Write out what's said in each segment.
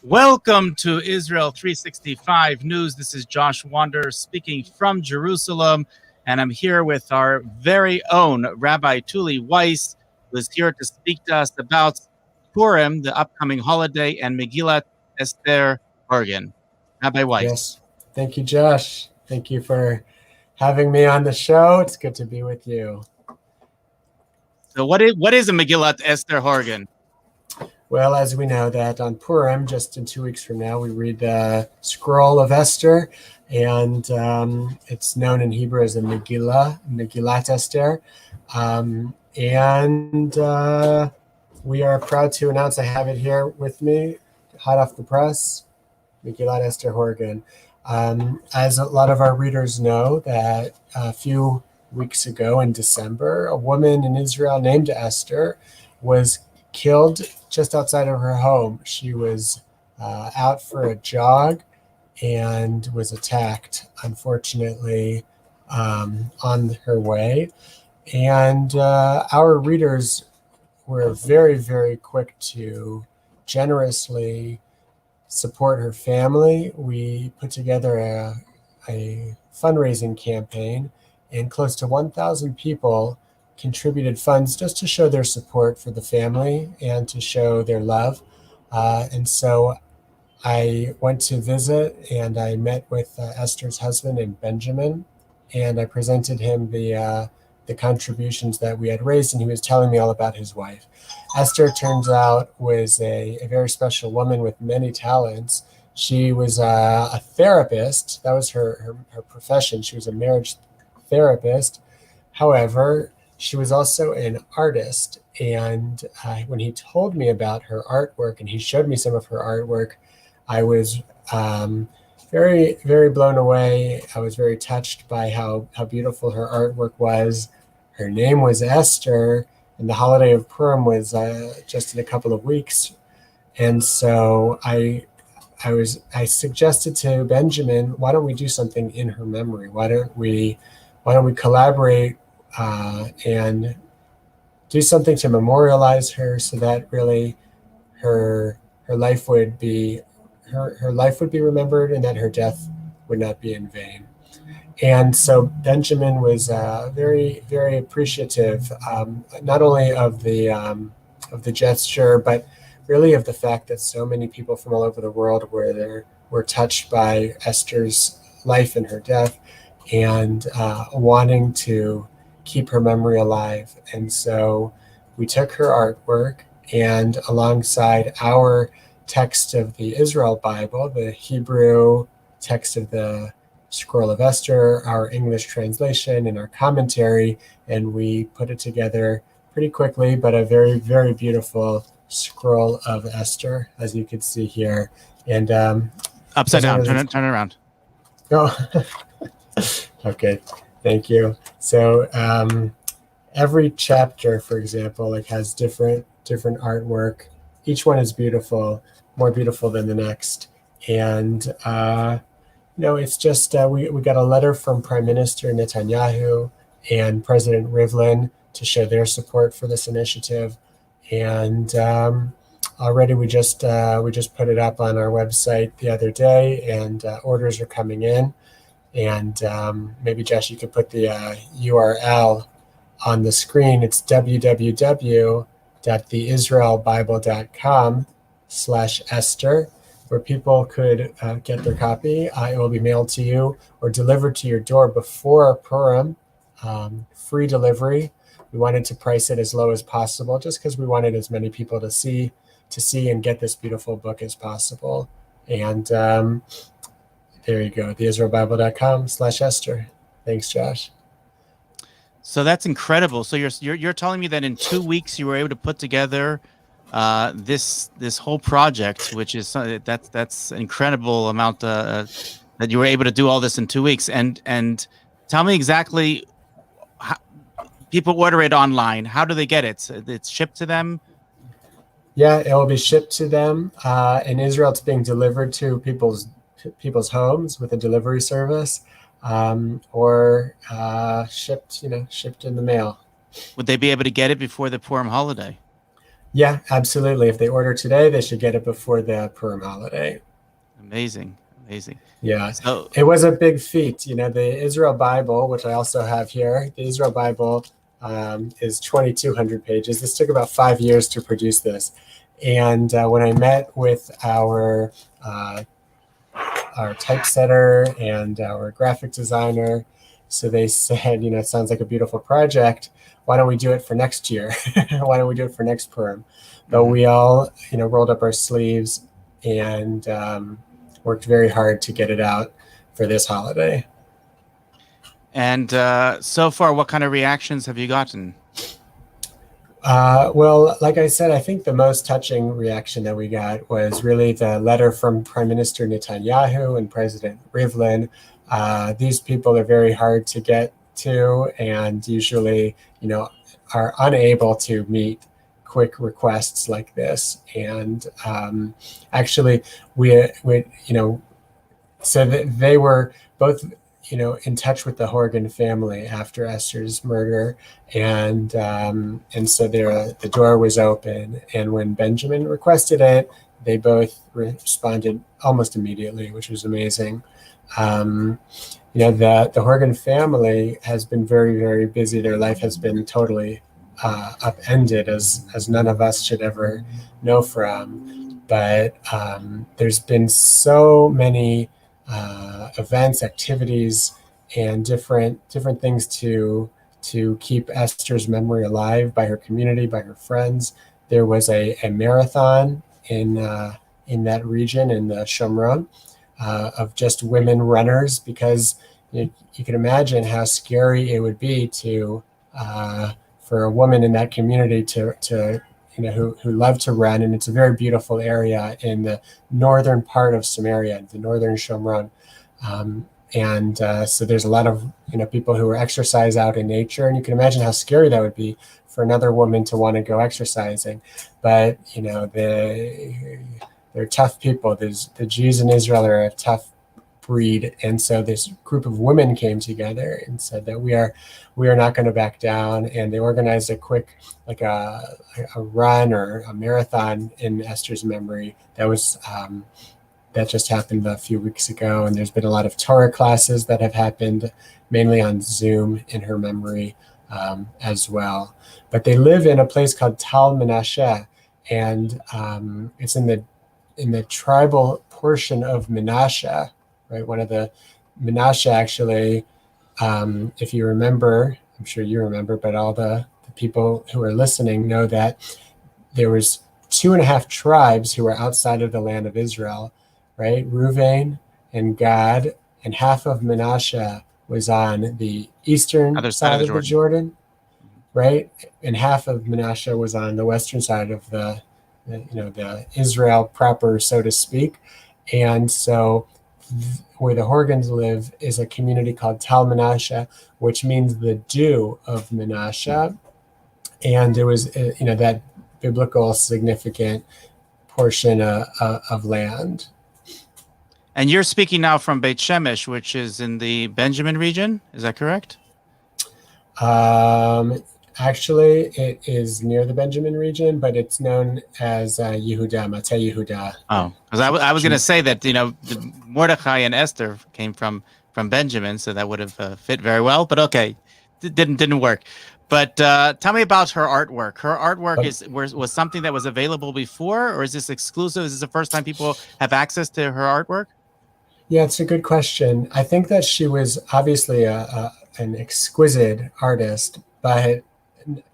Welcome to Israel 365 News. This is Josh Wander speaking from Jerusalem, and I'm here with our very own Rabbi Tuli Weiss, who is here to speak to us about Purim, the upcoming holiday, and Megillat Esther Oregon. Rabbi Weiss. Yes, thank you, Josh. Thank you for having me on the show. It's good to be with you. So what is a Megillat Esther Oregon? Well, as we know that on Purim, just in 2 weeks from now, we read the Scroll of Esther, and it's known in Hebrew as the Megillat Esther. We are proud to announce I have it here with me, hot off the press, Megillat Esther Oregon. As a lot of our readers know, that a few weeks ago in December, a woman in Israel named Esther was killed just outside of her home. She was out for a jog and was attacked, unfortunately, on her way. And our readers were very, very quick to generously support her family. We put together a fundraising campaign, and close to 1,000 people contributed funds just to show their support for the family and to show their love. And so I went to visit, and I met with Esther's husband and Benjamin, and I presented him the contributions that we had raised, and he was telling me all about his wife. Esther, turns out, was a very special woman with many talents. She was a therapist. That was her profession. She was a marriage therapist. However, she was also an artist. And when he told me about her artwork and he showed me some of her artwork, I was very, very blown away. I was very touched by how beautiful her artwork was. Her name was Esther, and the holiday of Purim was just in a couple of weeks. And so I suggested to Benjamin, why don't we do something in her memory? Why don't we collaborate and do something to memorialize her, so that really her life would be remembered, and that her death would not be in vain. And so Benjamin was very, very appreciative, not only of the gesture, but really of the fact that so many people from all over the world were touched by Esther's life and her death, and wanting to keep her memory alive. And so we took her artwork, and alongside our text of the Israel Bible, the Hebrew text of the Scroll of Esther, our English translation, and our commentary, and we put it together pretty quickly, but a very, very beautiful Scroll of Esther, as you can see here. And upside down, turn it around. Oh, okay, thank you. So every chapter, for example, has different artwork. Each one is beautiful, more beautiful than the next. And it's just we got a letter from Prime Minister Netanyahu and President Rivlin to show their support for this initiative. And already we just put it up on our website the other day, and orders are coming in. And maybe, Josh, you could put the URL on the screen. It's www.theisraelbible.com/Esther, where people could get their copy. It will be mailed to you or delivered to your door before Purim, free delivery. We wanted to price it as low as possible, just because we wanted as many people to see and get this beautiful book as possible. And there you go, theisraelbible.com/Esther. Thanks, Josh. So that's incredible. So you're telling me that in 2 weeks you were able to put together this whole project, which is that's an incredible amount that you were able to do all this in 2 weeks. And tell me exactly how people order it online. How do they get it? It's shipped to them? Yeah, it will be shipped to them. In Israel, it's being delivered to people's homes with a delivery service, or shipped in the mail. Would they be able to get it before the Purim holiday? Yeah, absolutely. If they order today, they should get it before the Purim holiday. Amazing, amazing. Yeah, So, it was a big feat. You know, the Israel Bible, which I also have here, the Israel Bible is 2,200 pages. This took about 5 years to produce this. And when I met with uh, our typesetter and our graphic designer, so they said, you know, it sounds like a beautiful project. Why don't we do it for next year? Why don't we do it for next Purim? But mhm. we all, you know, rolled up our sleeves and worked very hard to get it out for this holiday. And so far, what kind of reactions have you gotten? Well, like I said, I think the most touching reaction that we got was really the letter from Prime Minister Netanyahu and President Rivlin. These people are very hard to get to, and usually, you know, are unable to meet quick requests like this. And actually, you know, so that they were both, you know, in touch with the Horgan family after Esther's murder, and so the door was open, and when Benjamin requested it, they both responded almost immediately, which was amazing. um, you know, the Horgan family has been very, very busy. Their life has been totally upended, as none of us should ever know from. But there's been so many events, activities, and different things to keep Esther's memory alive by her community, by her friends. There was a marathon in that region in the Shomron of just women runners, because you can imagine how scary it would be to for a woman in that community to you know, who love to run. And it's a very beautiful area in the northern part of Samaria, the northern Shomron. And so there's a lot of, you know, people who are exercise out in nature, and you can imagine how scary that would be for another woman to want to go exercising. But you know, they're tough people. The Jews in Israel are a tough breed, and so this group of women came together and said that we are not going to back down. And they organized a quick, like a run or a marathon in Esther's memory. That just happened a few weeks ago, and there's been a lot of Torah classes that have happened, mainly on Zoom, in her memory as well. But they live in a place called Tal Menashe, and it's in the tribal portion of Menashe, right? One of the Menashe, actually, if you remember, I'm sure you remember, but all the people who are listening know that there was 2.5 tribes who were outside of the land of Israel, right? Reuven and Gad, and half of Menashe was on the eastern Other side of side the of the Jordan. Jordan, right? And half of Menashe was on the western side of the Israel proper, so to speak. And so where the Horgans live is a community called Tal Menashe, which means the dew of Menashe. And there was, you know, that biblical significant portion of land. And you're speaking now from Beit Shemesh, which is in the Benjamin region. Is that correct? Um, Actually, it is near the Benjamin region, but it's known as Yehuda, Mata Yehuda. Oh, because I was going to say that, you know, the Mordecai and Esther came from Benjamin, so that would have fit very well. But okay, didn't work. But tell me about her artwork. Her artwork But was something that was available before, or is this exclusive? Is this the first time people have access to her artwork? yeah, it's a good question. I think that she was obviously an exquisite artist, but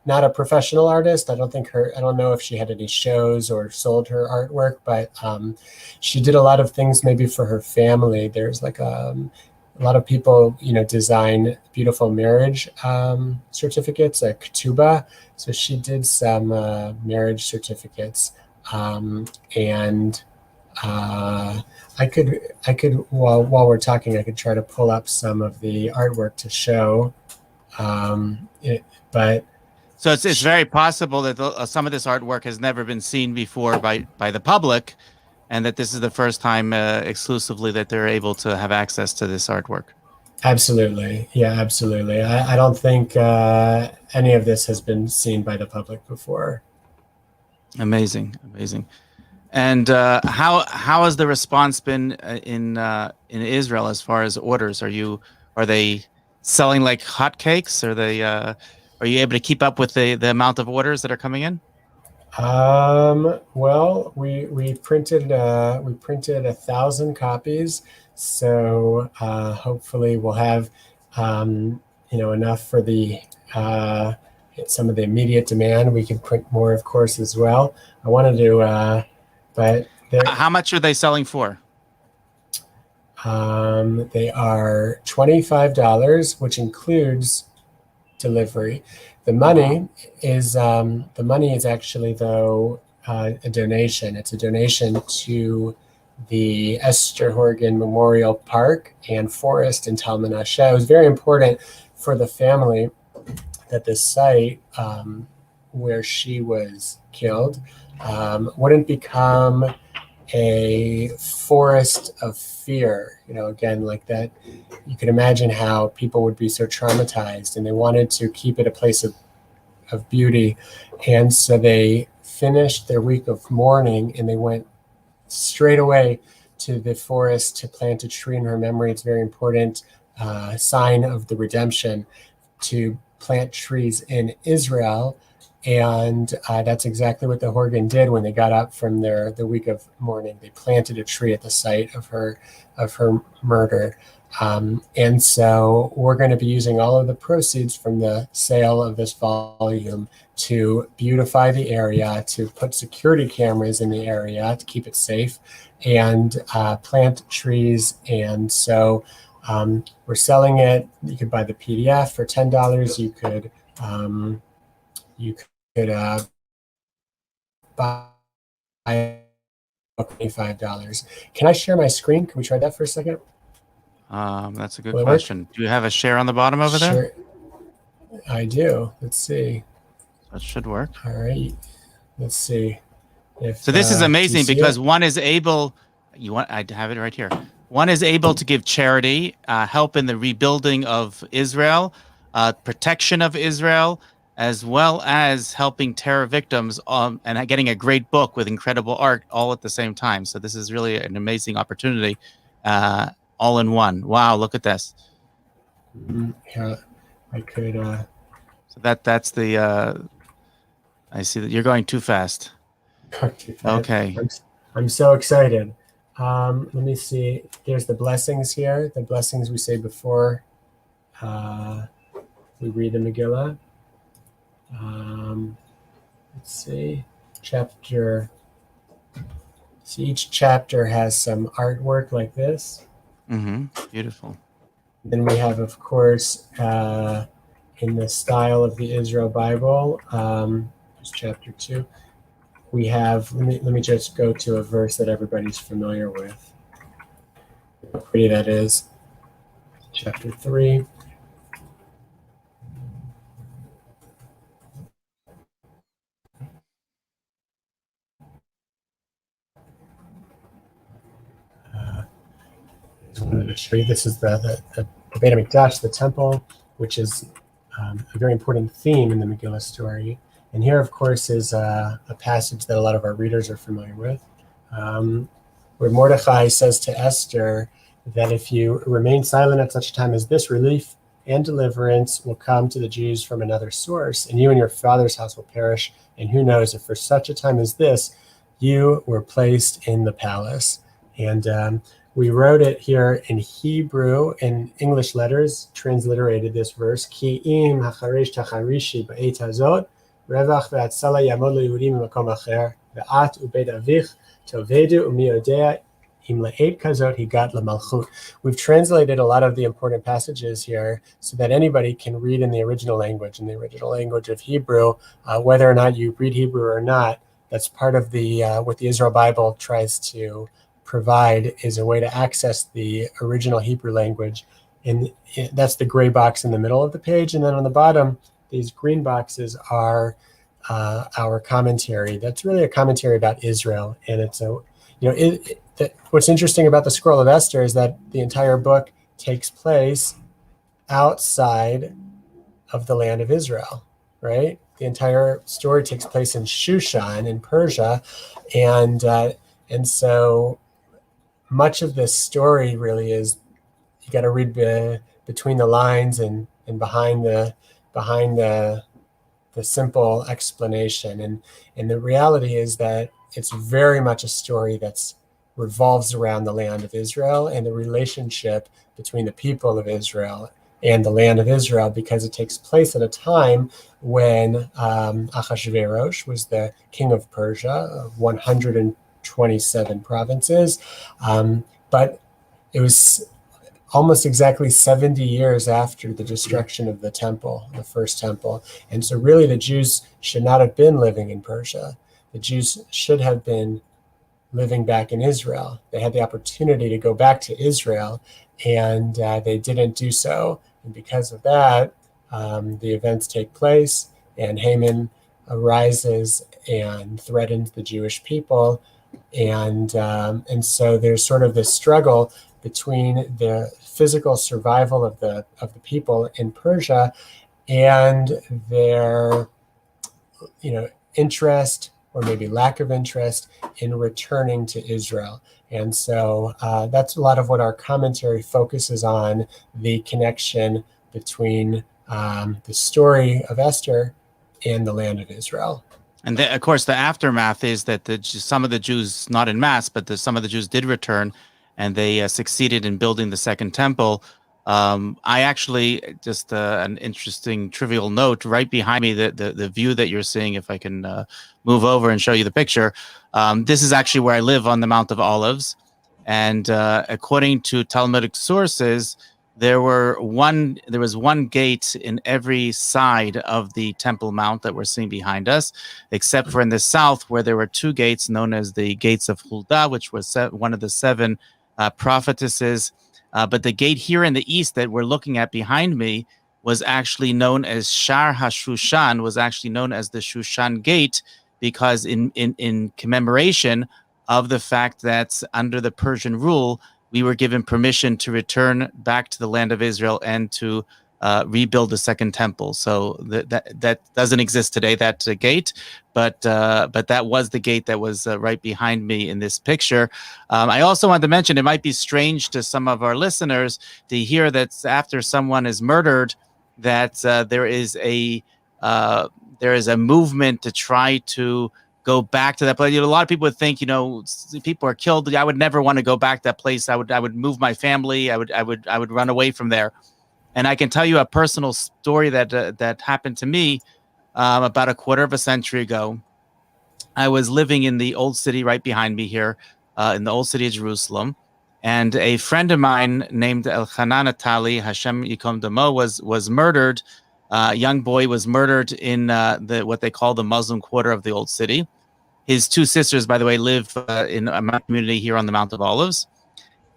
not a professional artist. I don't know if she had any shows or sold her artwork, but she did a lot of things maybe for her family. There's like a lot of people, you know, design beautiful marriage certificates, like ketubah. So she did some marriage certificates, and uh, I could while we're talking, I could try to pull up some of the artwork to show. But So it's very possible that some of this artwork has never been seen before by the public, and that this is the first time exclusively that they're able to have access to this artwork. absolutely, yeah, absolutely. I don't think any of this has been seen by the public before. Amazing, amazing. And how has the response been in Israel as far as orders? Are they selling like hotcakes? Are you able to keep up with the amount of orders that are coming in? Well, we printed 1,000 copies, so hopefully we'll have enough for the some of the immediate demand. We can print more, of course, as well. I wanted to, but How much are they selling for? they are $25, which includes delivery. The money is actually though a donation. It's a donation to the Esther Horgan Memorial Park and Forest in Tal Menashe. It was very important for the family that this site where she was killed wouldn't become a forest of fear. Again, like that, you can imagine how people would be so traumatized, and they wanted to keep it a place of beauty. And so they finished their week of mourning and they went straight away to the forest to plant a tree in her memory. It's a very important sign of the redemption to plant trees in Israel. And that's exactly what the Horgan did when they got up from their week of mourning. They planted a tree at the site of her murder. And so we're going to be using all of the proceeds from the sale of this volume to beautify the area, to put security cameras in the area to keep it safe, and plant trees. And so we're selling it. You could buy the PDF for $10. You could buy $25. Can I share my screen? Can we try that for a second? That's a good question. Do you have a share on the bottom over there? Sure, I do. Let's see. That should work. All right. Let's see. So this is amazing because one is able. I have it right here. One is able to give charity, help in the rebuilding of Israel, protection of Israel, as well as helping terror victims, and getting a great book with incredible art all at the same time. So this is really an amazing opportunity, all in one. Wow, look at this. Yeah, I could. So that's the. I see that you're going too fast. Okay. I'm so excited. Let me see. There's the blessings here. The blessings we say before we read the Megillah. Let's see. See, each chapter has some artwork like this. Beautiful. Then we have, of course, in the style of the Israel Bible, chapter 2. We have, let me just go to a verse that everybody's familiar with. How pretty that is. Chapter 3. I wanted to show you, this is the Beit HaMikdash, the temple, which is a very important theme in the Megillah story. And here, of course, is a passage that a lot of our readers are familiar with, where Mordechai says to Esther that if you remain silent at such a time as this, relief and deliverance will come to the Jews from another source, and you and your father's house will perish. And who knows if for such a time as this, you were placed in the palace. And we wrote it here in Hebrew, in English letters, transliterated this verse, Ki im hacharesh tacharishi ba'et hazot, Revach ve'atzala yamod le'Yehudim b'makom acher, ve'at u'beit avich tovedu u'mi yodea im le'et kazot higat le'malchut. We've translated a lot of the important passages here so that anybody can read in the original language of Hebrew, whether or not you read Hebrew or not. That's part of the what the Israel Bible tries to provide, is a way to access the original Hebrew language. And that's the gray box in the middle of the page. And then on the bottom, these green boxes are our commentary. That's really a commentary about Israel. And it's what's interesting about the Scroll of Esther is that the entire book takes place outside of the land of Israel, right? the entire story takes place in Shushan in Persia, and so much of this story really is, you got to read between the lines and behind the simple explanation. And the reality is that it's very much a story that's revolves around the land of Israel and the relationship between the people of Israel and the land of Israel, because it takes place at a time when Ahasuerus was the king of Persia, of 127 provinces. But it was almost exactly 70 years after the destruction of the temple, the first temple. And so really the Jews should not have been living in Persia. The Jews should have been living back in Israel. They had the opportunity to go back to Israel, and they didn't do so. And because of that, the events take place, and Haman arises and threatens the Jewish people. And so there's sort of this struggle between the physical survival of the people in Persia and their, interest or maybe lack of interest in returning to Israel. And so that's a lot of what our commentary focuses on, the connection between the story of Esther and the land of Israel. And of course, the aftermath is that some of the Jews, not in mass, but some of the Jews did return, and they succeeded in building the second temple. I actually, just an interesting trivial note, right behind me, the view that you're seeing, if I can move over and show you the picture, this is actually where I live on the Mount of Olives. And according to Talmudic sources, there was one gate in every side of the Temple Mount that we're seeing behind us, except for in the south, where there were two gates known as the Gates of Huldah, which was one of the seven prophetesses. But the gate here in the east that we're looking at behind me was actually known as Shar HaShushan, was actually known as the Shushan Gate, because in commemoration of the fact that under the Persian rule, we were given permission to return back to the land of Israel and to rebuild the second temple. So that doesn't exist today, that gate, but that was the gate that was right behind me in this picture. I also wanted to mention, it might be strange to some of our listeners to hear that after someone is murdered, that there is a movement to try to go back to that place. A lot of people would think, people are killed. I would never want to go back to that place. I would move my family. I would run away from there. And I can tell you a personal story that happened to me about a quarter of a century ago. I was living in the old city right behind me here, in the old city of Jerusalem, and a friend of mine named Elchanan Atali, Hashem Yikom Damo, was murdered. A young boy was murdered in what they call the Muslim quarter of the old city. His two sisters, by the way, live in my community here on the Mount of Olives.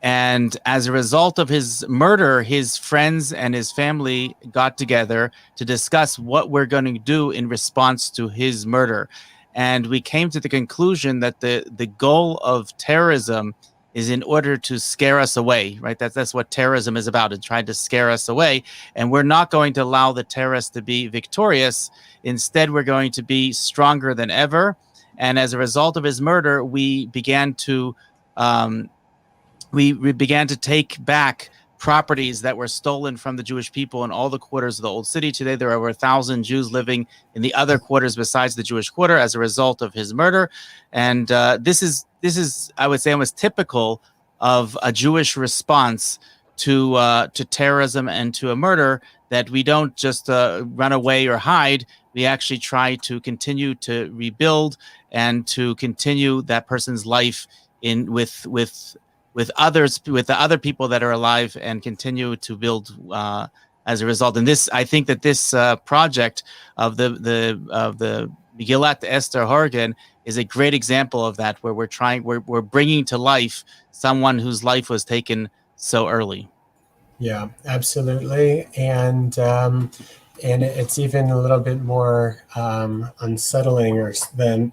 And as a result of his murder, his friends and his family got together to discuss what we're going to do in response to his murder. And we came to the conclusion that the goal of terrorism is in order to scare us away, right? That's what terrorism is about, it's trying to scare us away. And we're not going to allow the terrorists to be victorious. Instead, we're going to be stronger than ever. And as a result of his murder, we began to take back properties that were stolen from the Jewish people in all the quarters of the old city. Today, there are over 1,000 Jews living in the other quarters besides the Jewish quarter as a result of his murder. And this is, I would say, almost typical of a Jewish response to terrorism and to a murder, that we don't just run away or hide. We actually try to continue to rebuild and to continue that person's life with others, with the other people that are alive, and continue to build as a result. And this, I think that this project of the Megillat Esther Horgan is a great example of that, where we're bringing to life someone whose life was taken so early. Yeah, absolutely. And it's even a little bit more unsettling than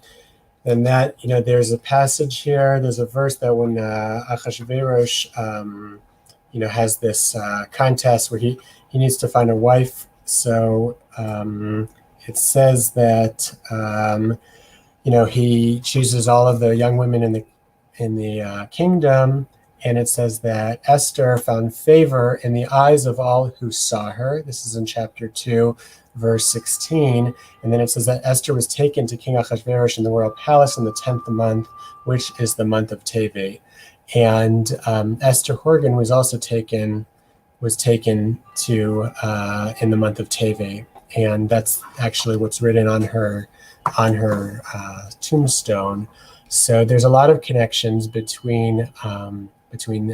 that. There's a passage here, there's a verse that when Ahasuerus has this contest where he needs to find a wife. So it says that he chooses all of the young women in the kingdom, and it says that Esther found favor in the eyes of all who saw her. This is in chapter 2, verse 16. And then it says that Esther was taken to King Ahasuerus in the royal palace in the 10th month, which is the month of Tevet. And Esther Horgan was also taken to in the month of Tevet, and that's actually what's written on her tombstone. So there's a lot of connections between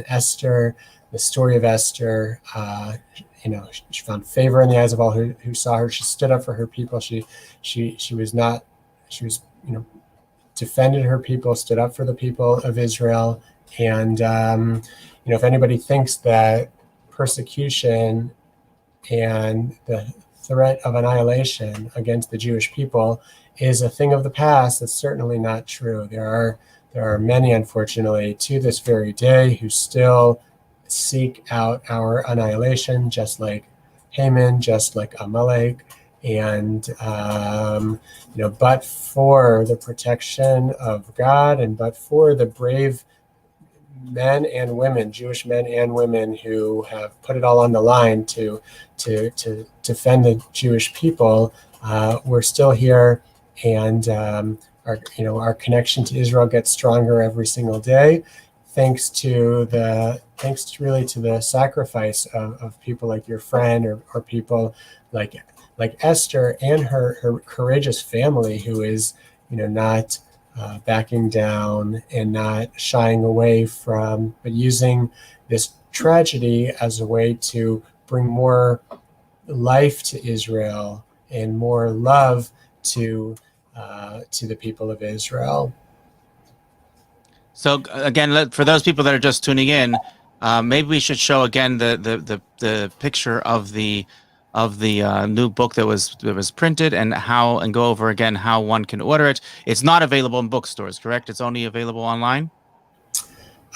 Esther, the story of Esther. She found favor in the eyes of all who saw her. She stood up for her people. She defended her people, stood up for the people of Israel. And if anybody thinks that persecution and the threat of annihilation against the Jewish people is a thing of the past, that's certainly not true. There are many, unfortunately, to this very day who still seek out our annihilation, just like Haman, just like Amalek. And but for the protection of God, and but for the brave men and women, Jewish men and women, who have put it all on the line to defend the Jewish people, we're still here, and our connection to Israel gets stronger every single day, thanks to the sacrifice of people like your friend, or people like Esther and her courageous family, who is not backing down and not shying away from, but using this tragedy as a way to bring more life to Israel and more love to the people of Israel. So again, for those people that are just tuning in, maybe we should show again the picture of the new book that was printed, and go over again how one can order it. It's not available in bookstores, correct? It's only available online?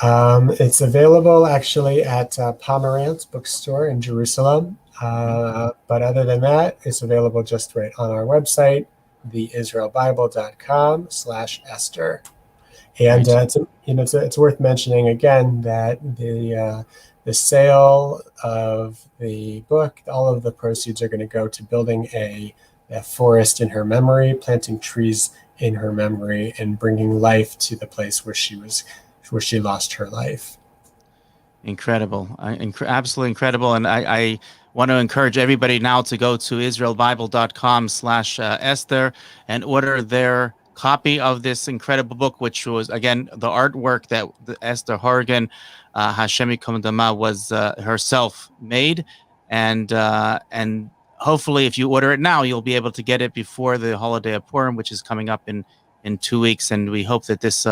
It's available actually at Pomerantz bookstore in Jerusalem. But other than that, it's available just right on our website, theisraelbible.com/Esther. And it's worth mentioning again that the sale of the book, all of the proceeds are going to go to building a forest in her memory, planting trees in her memory, and bringing life to the place where she lost her life. Incredible, absolutely incredible. And I want to encourage everybody now to go to israelbible.com/Esther and order their copy of this incredible book, which was, again, the artwork that Esther Horgan, Hashem Yikam Dama, was herself made. And hopefully, if you order it now, you'll be able to get it before the holiday of Purim, which is coming up in 2 weeks. And we hope that this,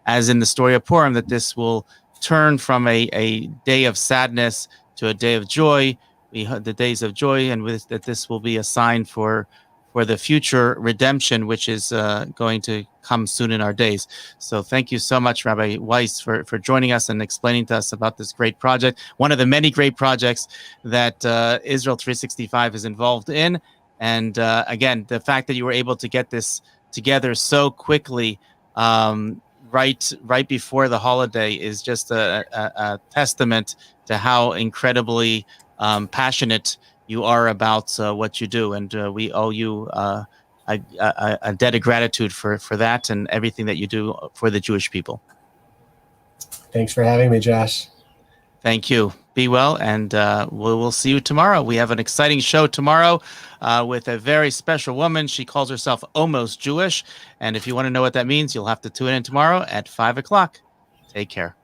as in the story of Purim, that this will turn from a day of sadness to a day of joy, the days of joy, and that this will be a sign for the future redemption, which is going to come soon in our days. So thank you so much, Rabbi Weiss, for joining us and explaining to us about this great project, one of the many great projects that Israel 365 is involved in. And again, the fact that you were able to get this together so quickly, right before the holiday, is just a testament to how incredibly passionate you are about what you do, and we owe you a debt of gratitude for that and everything that you do for the Jewish people. Thanks for having me, Josh. Thank you. Be well, and we'll see you tomorrow. We have an exciting show tomorrow with a very special woman. She calls herself Almost Jewish, and if you want to know what that means, you'll have to tune in tomorrow at 5 o'clock. Take care.